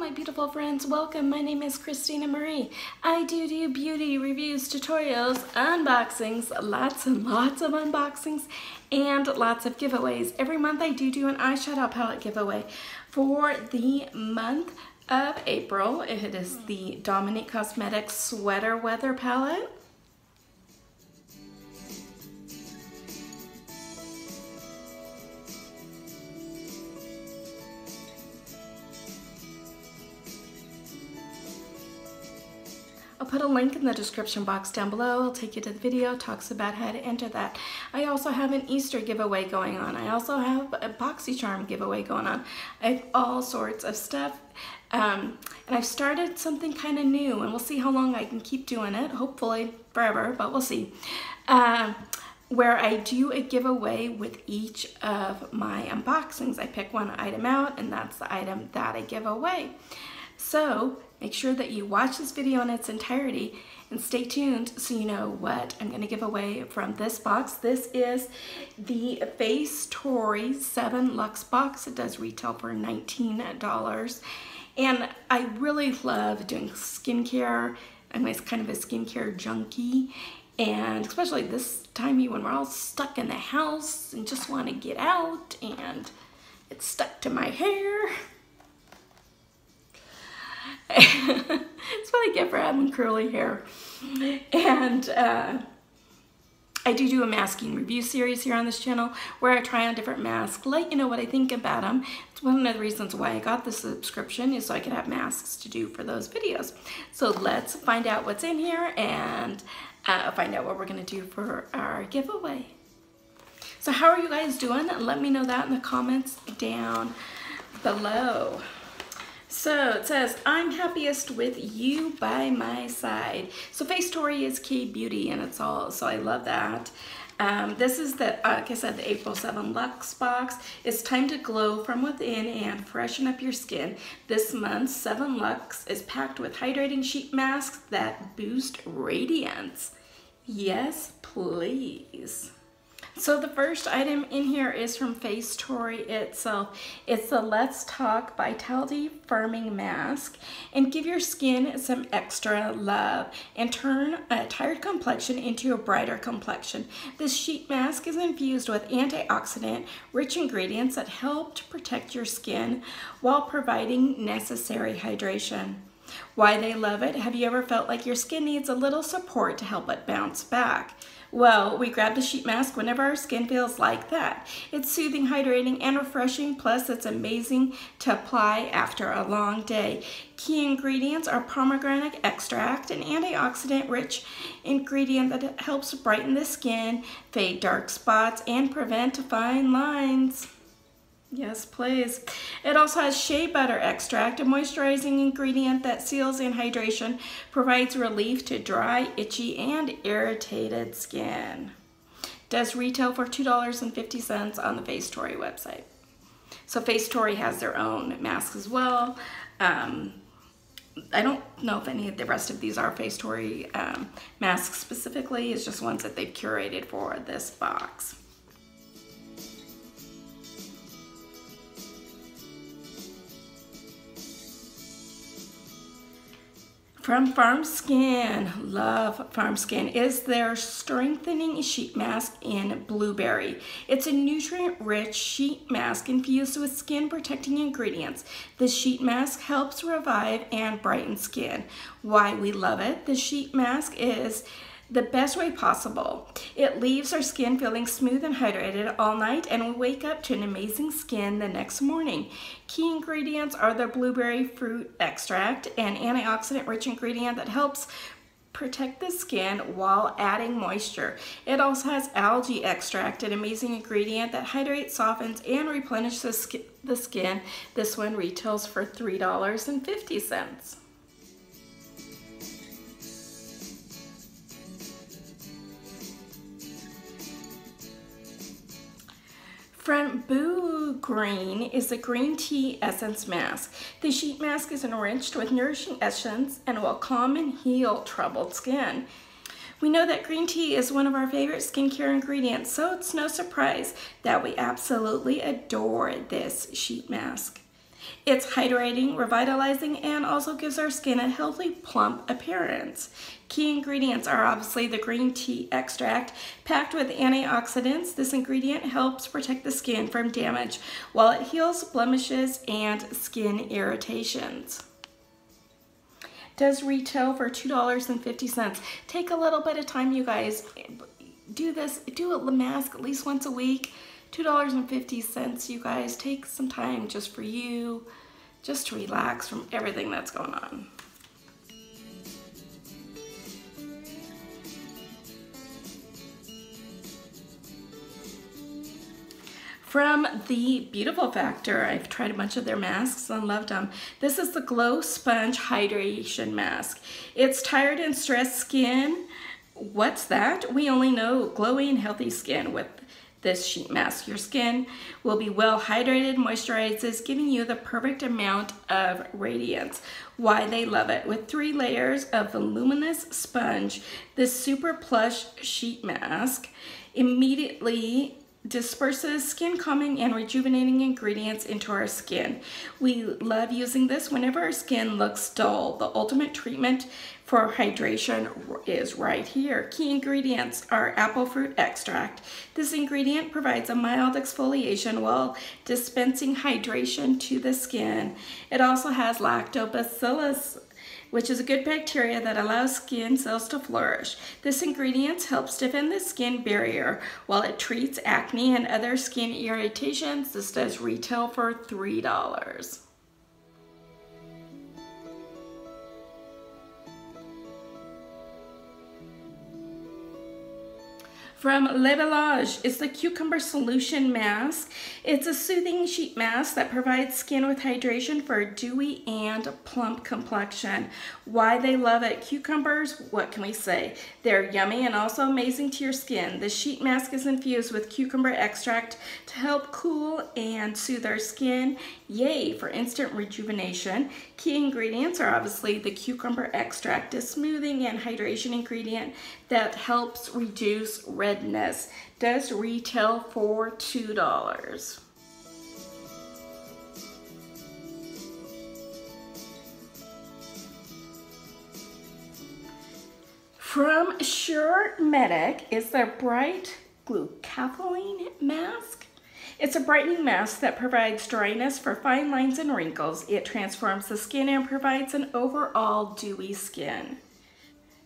my beautiful friends, welcome. My name is Christina Marie. I do beauty reviews, tutorials, unboxings, lots and lots of unboxings, and lots of giveaways. Every month I do an eyeshadow palette giveaway. For the month of April, it is the Dominique Cosmetics Sweater Weather Palette. I'll put a link in the description box down below. I'll take you to the video, talks about how to enter that. I also have an Easter giveaway going on. I also have a BoxyCharm giveaway going on. I have all sorts of stuff. And I've started something kind of new, and we'll see how long I can keep doing it. Hopefully forever, but we'll see. Where I do a giveaway with each of my unboxings. I pick one item out, and that's the item that I give away. So make sure that you watch this video in its entirety and stay tuned so you know what I'm going to give away from this box. This is the FaceTory 7 Luxe box. It does retail for $19. And I really love doing skincare. I'm kind of a skincare junkie. And especially this time when we're all stuck in the house and just want to get out and it's stuck to my hair. It's what I get for having curly hair. And I do a masking review series here on this channel where I try on different masks, let you know what I think about them. It's one of the reasons why I got the subscription, is so I could have masks to do for those videos. So let's find out what's in here and find out what we're going to do for our giveaway. So how are you guys doing? Let me know that in the comments down below. So it says, I'm happiest with you by my side. So FaceTory is K-Beauty, and it's all, so I love that. This is the, like I said, the April 7 Luxe box. It's time to glow from within and freshen up your skin. This month's 7 Luxe is packed with hydrating sheet masks that boost radiance. Yes, please. So the first item in here is from FaceTory itself. It's the Let's Talk Vitality Firming Mask. And give your skin some extra love and turn a tired complexion into a brighter complexion. This sheet mask is infused with antioxidant-rich ingredients that help to protect your skin while providing necessary hydration. Why they love it? Have you ever felt like your skin needs a little support to help it bounce back? Well, we grab the sheet mask whenever our skin feels like that. It's soothing, hydrating, and refreshing, plus it's amazing to apply after a long day. Key ingredients are pomegranate extract, an antioxidant-rich ingredient that helps brighten the skin, fade dark spots, and prevent fine lines. Yes, please. It also has shea butter extract, a moisturizing ingredient that seals in hydration, provides relief to dry, itchy, and irritated skin. Does retail for $2.50 on the FaceTory website. So FaceTory has their own masks as well. I don't know if any of the rest of these are FaceTory masks specifically. It's just ones that they've curated for this box. From FarmSkin, love FarmSkin, is their strengthening sheet mask in blueberry. It's a nutrient-rich sheet mask infused with skin-protecting ingredients. This sheet mask helps revive and brighten skin. Why we love it? The sheet mask is the best way possible. It leaves our skin feeling smooth and hydrated all night, and we wake up to an amazing skin the next morning. Key ingredients are the blueberry fruit extract, an antioxidant-rich ingredient that helps protect the skin while adding moisture. It also has algae extract, an amazing ingredient that hydrates, softens, and replenishes the skin. This one retails for $3.50. From Boo Green is the Green Tea Essence Mask. The sheet mask is enriched with nourishing essence and will calm and heal troubled skin. We know that green tea is one of our favorite skincare ingredients, so it's no surprise that we absolutely adore this sheet mask. It's hydrating, revitalizing, and also gives our skin a healthy, plump appearance. Key ingredients are obviously the green tea extract, packed with antioxidants. This ingredient helps protect the skin from damage while it heals blemishes and skin irritations. Does retail for $2.50. Take a little bit of time, you guys. Do this, do a mask at least once a week. $2.50, you guys. Take some time just for you, just to relax from everything that's going on. From the Beautiful Factor, I've tried a bunch of their masks and loved them. This is the Glow Sponge Hydration Mask. It's tired and stressed skin. What's that? We only know glowy and healthy skin with this sheet mask. Your skin will be well hydrated, moisturizes, giving you the perfect amount of radiance. Why they love it. With 3 layers of voluminous sponge, this super plush sheet mask immediately disperses skin calming and rejuvenating ingredients into our skin. We love using this whenever our skin looks dull. The ultimate treatment for hydration is right here. Key ingredients are apple fruit extract. This ingredient provides a mild exfoliation while dispensing hydration to the skin. It also has lactobacillus, which is a good bacteria that allows skin cells to flourish. This ingredient helps stiffen the skin barrier while it treats acne and other skin irritations. This does retail for $3. From Le Village, it's the Cucumber Solution Mask. It's a soothing sheet mask that provides skin with hydration for a dewy and plump complexion. Why they love it. Cucumbers, what can we say? They're yummy and also amazing to your skin. The sheet mask is infused with cucumber extract to help cool and soothe our skin. Yay for instant rejuvenation. Key ingredients are obviously the cucumber extract, a smoothing and hydration ingredient that helps reduce redness. Does retail for $2. From Sure Medic is the Bright Glutathione Mask. It's a brightening mask that provides dryness for fine lines and wrinkles. It transforms the skin and provides an overall dewy skin.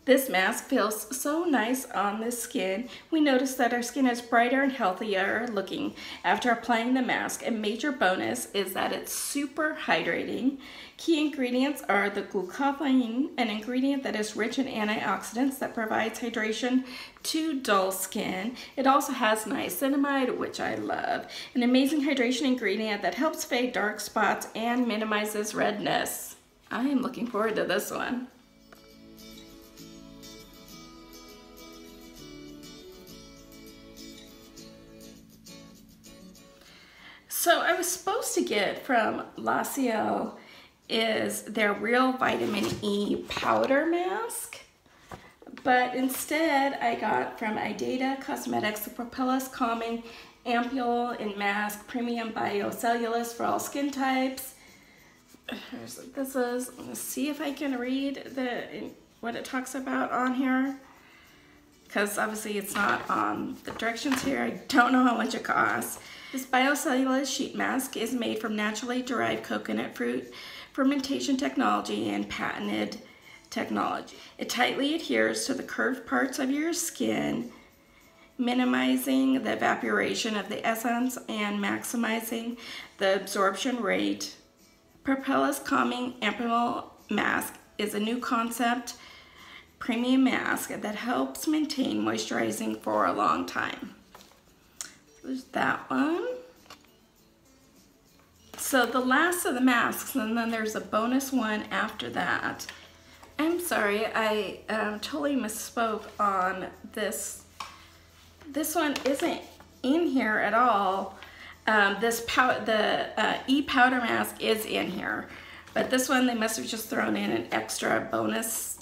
This mask feels so nice on the skin. We notice that our skin is brighter and healthier looking after applying the mask. A major bonus is that it's super hydrating. Key ingredients are the glutathione, an ingredient that is rich in antioxidants that provides hydration to dull skin. It also has niacinamide, which I love, an amazing hydration ingredient that helps fade dark spots and minimizes redness. I am looking forward to this one. So I was supposed to get from LaCiel is their Real Vitamin E Powder Mask, but instead I got from Idata Cosmetics the Propolis Calming Ampule in Mask Premium Biocellulose for all skin types. This is, let's see if I can read what it talks about on here, because obviously it's not on the directions here. I don't know how much it costs. This biocellulose sheet mask is made from naturally derived coconut fruit fermentation technology and patented technology. It tightly adheres to the curved parts of your skin, minimizing the evaporation of the essence and maximizing the absorption rate. Propolis Calming Ampule Mask is a new concept premium mask that helps maintain moisturizing for a long time. There's that one. So the last of the masks, and then there's a bonus one after that. I'm sorry, I totally misspoke on this. This one isn't in here at all. The e-powder mask is in here, but this one they must have just thrown in an extra bonus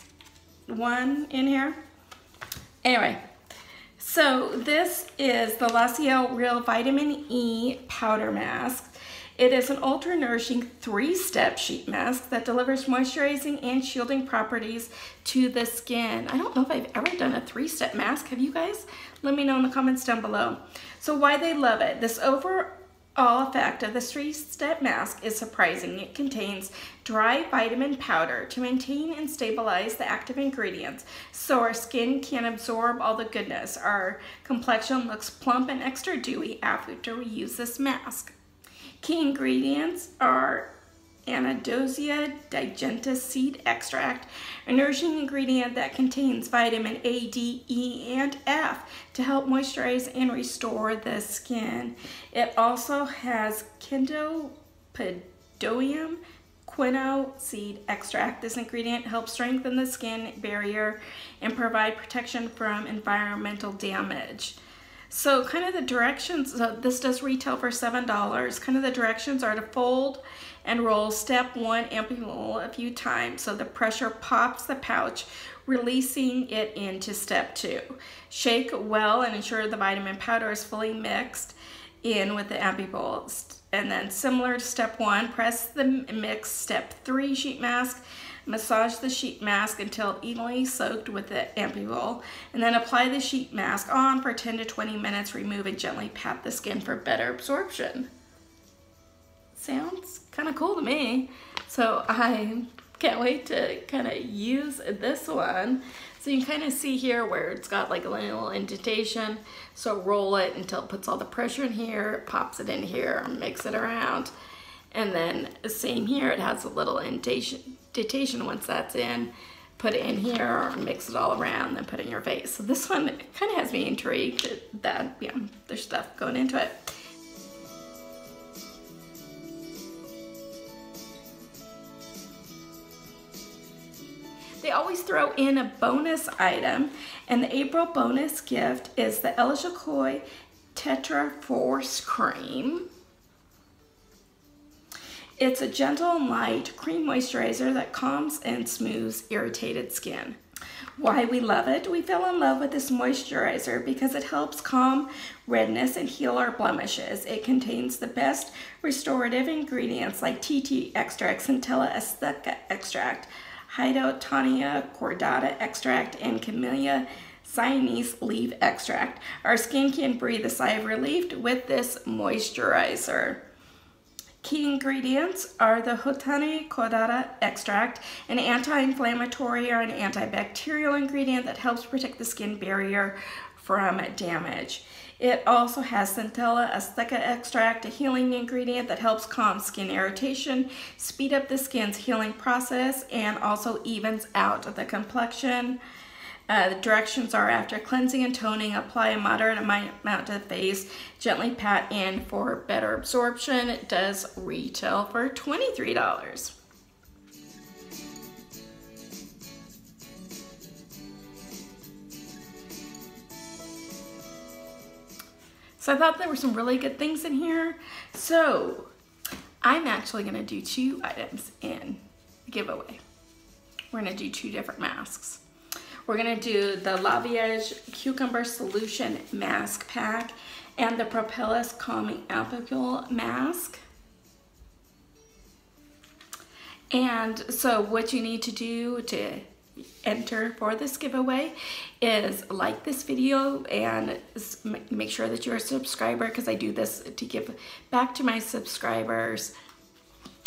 one in here. Anyway. So this is the LaCiel Real Vitamin E Powder Mask. It is an ultra nourishing 3-step sheet mask that delivers moisturizing and shielding properties to the skin. I don't know if I've ever done a 3-step mask. Have you guys? Let me know in the comments down below. So why they love it. This overall effect of this 3-step mask is surprising. It contains dry vitamin powder to maintain and stabilize the active ingredients so our skin can absorb all the goodness. Our complexion looks plump and extra dewy after we use this mask. Key ingredients are Anadosia digentis seed extract, a nourishing ingredient that contains vitamin A, D, E, and F to help moisturize and restore the skin. It also has Chenopodium quinoa seed extract. This ingredient helps strengthen the skin barrier and provide protection from environmental damage. So kind of the directions, so this does retail for $7. Kind of the directions are to fold and roll step 1 ampule a few times so the pressure pops the pouch, releasing it into step 2. Shake well and ensure the vitamin powder is fully mixed in with the ampule. And then similar to step 1, press the mix step 3 sheet mask. Massage the sheet mask until evenly soaked with the ampule, and then apply the sheet mask on for 10 to 20 minutes. Remove and gently pat the skin for better absorption. Sounds kind of cool to me. So I can't wait to kind of use this one. So you can kind of see here where it's got like a little indentation. So roll it until it puts all the pressure in here, pops it in here, mix it around. And then same here, it has a little indentation once that's in. Put it in here, mix it all around, then put it in your face. So this one kind of has me intrigued that, you know, there's stuff going into it. They always throw in a bonus item, and the April bonus gift is the El Jocoy Tetra Force Cream. It's a gentle and light cream moisturizer that calms and smooths irritated skin. Why we love it? We fell in love with this moisturizer because it helps calm redness and heal our blemishes. It contains the best restorative ingredients like tea tree extract, Centella Azteca extract, Hydotonia cordata extract, and Camellia Cyanese leaf extract. Our skin can breathe a sigh of relief with this moisturizer. Key ingredients are the Hydotonia cordata extract, an anti-inflammatory or an antibacterial ingredient that helps protect the skin barrier from damage. It also has Centella Azteca extract, a healing ingredient that helps calm skin irritation, speed up the skin's healing process, and also evens out the complexion. The directions are after cleansing and toning, apply a moderate amount to the face, gently pat in for better absorption. It does retail for $23. So I thought there were some really good things in here. So I'm actually gonna do 2 items in the giveaway. We're gonna do 2 different masks. We're gonna do the Laviage Cucumber Solution Mask Pack and the Propolis Calming Ampule Mask. And so what you need to do to enter for this giveaway is like this video and make sure that you're a subscriber, because I do this to give back to my subscribers.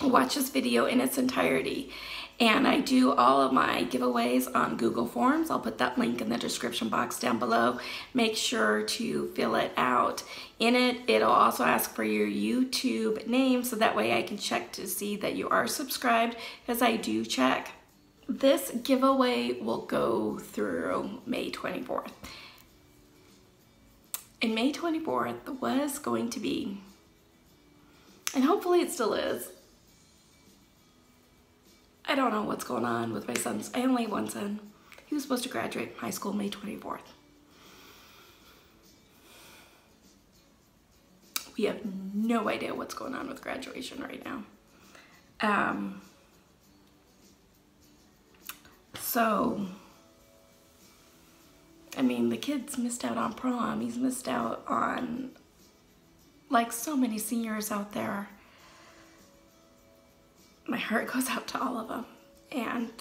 Watch this video in its entirety. And I do all of my giveaways on Google Forms. I'll put that link in the description box down below. Make sure to fill it out. In it, it'll also ask for your YouTube name, so that way I can check to see that you are subscribed, because I do check. This giveaway will go through May 24th. And May 24th was going to be, and hopefully it still is, I don't know what's going on with my sons. I only have one son. He was supposed to graduate high school May 24th. We have no idea what's going on with graduation right now. So, I mean, the kid's missed out on prom. He's missed out on, like so many seniors out there. my heart goes out to all of them. And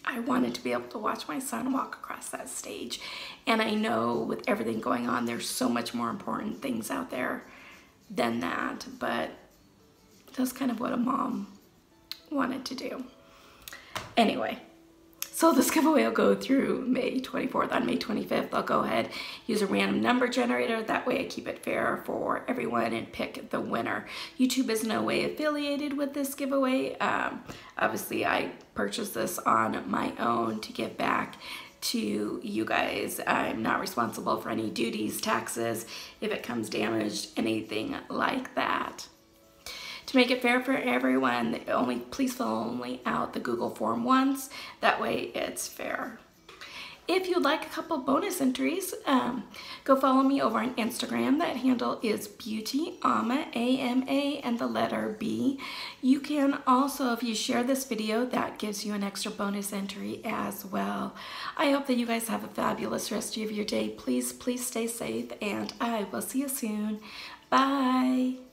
I wanted to be able to watch my son walk across that stage. And I know with everything going on, there's so much more important things out there than that. But that's kind of what a mom wanted to do. Anyway, so this giveaway will go through May 24th. On May 25th, I'll go ahead, use a random number generator. That way I keep it fair for everyone and pick the winner. YouTube is in no way affiliated with this giveaway. Obviously, I purchased this on my own to give back to you guys. I'm not responsible for any duties, taxes, if it comes damaged, anything like that. To make it fair for everyone, please fill only out the Google form once. That way it's fair. If you'd like a couple bonus entries, go follow me over on Instagram. That handle is BeautyAma, A-M-A, and the letter B. You can also, if you share this video, that gives you an extra bonus entry as well. I hope that you guys have a fabulous rest of your day. Please, please stay safe, and I will see you soon. Bye.